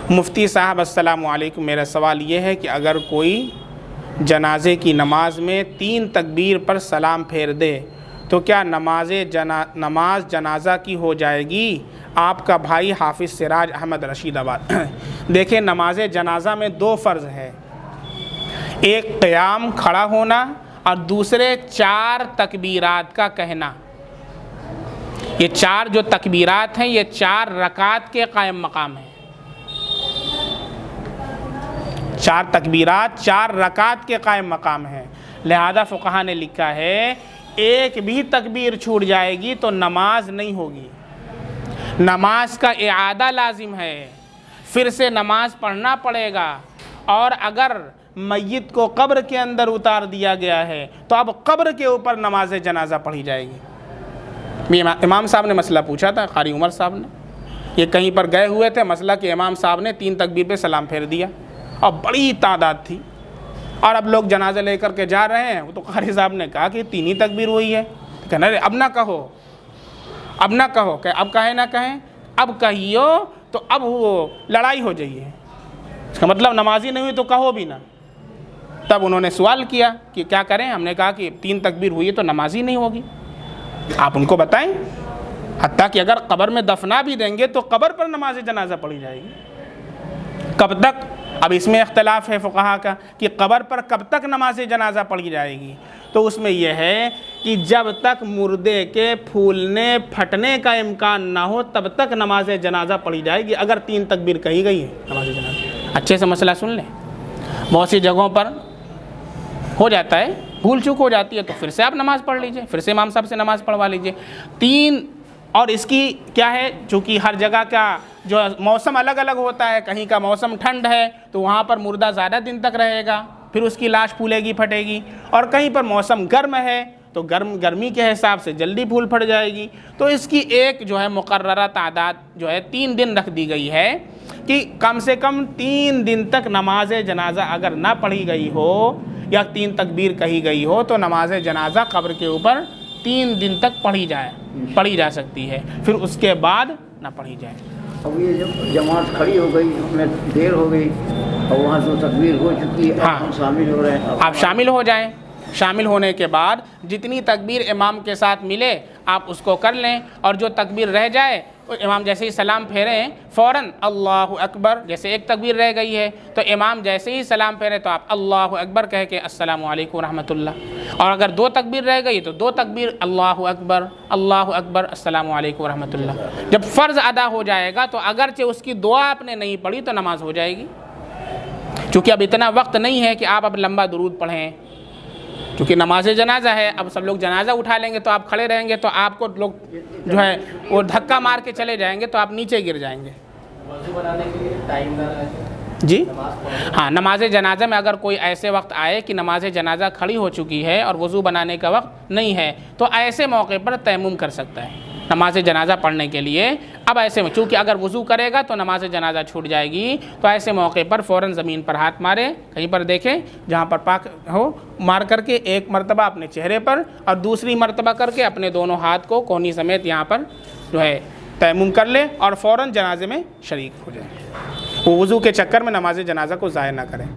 मुफ्ती साहब अस्सलामु अलैकुम, मेरा सवाल ये है कि अगर कोई जनाजे की नमाज में 3 तकबीर पर सलाम फेर दे तो क्या नमाज जनाजा की हो जाएगी? आपका भाई हाफिज़ सिराज अहमद रशीदाबाद। देखिए, नमाज जनाजा में 2 फ़र्ज़ है, एक क़याम खड़ा होना और दूसरे 4 तकबीरात का कहना। ये 4 जो तकबीरात हैं ये 4 रकात के कायम मकाम हैं। 4 तकबीरात 4 रकात के कायम मकाम हैं। लिहाजा फ़ुक़हा ने लिखा है एक भी तकबीर छूट जाएगी तो नमाज नहीं होगी, नमाज का इआदा लाजिम है, फिर से नमाज पढ़ना पड़ेगा। और अगर मय्यत को कब्र के अंदर उतार दिया गया है तो अब कब्र के ऊपर नमाज जनाजा पढ़ी जाएगी। इमाम साहब ने मसला पूछा था, कारी उमर साहब ने, ये कहीं पर गए हुए थे, मसला कि इमाम साहब ने 3 तकबीर पे सलाम फेर दिया और बड़ी तादाद थी और अब लोग जनाजा लेकर के जा रहे हैं। वो तो कारी साहब ने कहा कि 3 ही तकबीर हुई है। कहना अरे अब ना कहो, अब ना कहो, कह अब कहें ना कहें, अब कहियो तो अब वो लड़ाई हो जाइए, इसका मतलब नमाजी नहीं हुई तो कहो भी ना। तब उन्होंने सवाल किया कि क्या करें? हमने कहा कि 3 तकबीर हुई है तो नमाजी नहीं होगी, आप उनको बताएं। हत्ता कि अगर कब्र में दफना भी देंगे तो कब्र पर नमाज जनाजा पढ़ी जाएगी। कब तक? अब इसमें इख्तलाफ है फ़ुक़हा का कि कब्र पर कब तक नमाज जनाजा पढ़ी जाएगी। तो उसमें यह है कि जब तक मुर्दे के फूलने फटने का इम्कान ना हो तब तक नमाज जनाजा पढ़ी जाएगी। अगर 3 तकबीर कही गई है नमाज जनाजा, अच्छे से मसला सुन लें। बहुत सी जगहों पर हो जाता है, भूल चूक हो जाती है, तो फिर से आप नमाज़ पढ़ लीजिए, फिर से इमाम साहब से नमाज़ पढ़वा लीजिए। 3 और इसकी क्या है, चूँकि हर जगह का जो मौसम अलग अलग होता है, कहीं का मौसम ठंड है तो वहाँ पर मुर्दा ज़्यादा दिन तक रहेगा, फिर उसकी लाश फूलेगी फटेगी, और कहीं पर मौसम गर्म है तो गर्मी के हिसाब से जल्दी फूल फट जाएगी। तो इसकी एक जो है मुकर्ररा तादाद जो है 3 दिन रख दी गई है कि कम से कम 3 दिन तक नमाज जनाजा अगर ना पढ़ी गई हो या 3 तकबीर कही गई हो तो नमाज जनाजा कब्र के ऊपर 3 दिन तक पढ़ी जा सकती है, फिर उसके बाद ना पढ़ी जाए। अब ये जब जमात खड़ी हो गई, उसमें देर हो गई और वहाँ से तकबीर हो चुकी है, हाँ, हम शामिल हो रहे हैं। आप शामिल हो जाएं। शामिल होने के बाद जितनी तकबीर इमाम के साथ मिले आप उसको कर लें, और जो तकबीर रह जाए तो इमाम जैसे ही सलाम फेरें फ़ौरन अल्लाहु अकबर, जैसे एक तकबीर रह गई है तो इमाम जैसे ही सलाम फेरें तो आप अल्लाहु अकबर कह के अस्सलामु अलैकुम रहमतुल्लाह, और अगर 2 तकबीर रह गई तो 2 तकबीर अल्लाहु अकबर अस्सलामु अलैकुम रहमतुल्लाह। जब फ़र्ज़ अदा हो जाएगा तो अगरचे उसकी दुआ आपने नहीं पढ़ी तो नमाज हो जाएगी। चूँकि अब इतना वक्त नहीं है कि आप अब लंबा दुरूद पढ़ें, क्योंकि नमाज जनाजा है, अब सब लोग जनाजा उठा लेंगे तो आप खड़े रहेंगे तो आपको लोग जो है वो धक्का मार के चले जाएंगे तो आप नीचे गिर जाएंगे। वज़ू बनाने के लिए टाइम जी हाँ, नमाज जनाजा में अगर कोई ऐसे वक्त आए कि नमाज जनाजा खड़ी हो चुकी है और वज़ू बनाने का वक्त नहीं है तो ऐसे मौके पर तयम्मुम कर सकता है नमाज जनाजा पढ़ने के लिए। अब ऐसे में चूँकि अगर वज़ू करेगा तो नमाज जनाजा छूट जाएगी, तो ऐसे मौके पर फ़ौरन ज़मीन पर हाथ मारे, कहीं पर देखें जहाँ पर पाक हो, मार करके एक मरतबा अपने चेहरे पर और दूसरी मरतबा करके अपने दोनों हाथ को कोहनी समेत यहाँ पर जो है तयम्मुम कर ले और फ़ौरन जनाजे में शरीक हो जाए। वो वज़ू के चक्कर में नमाज जनाजा को ज़ाया ना करें।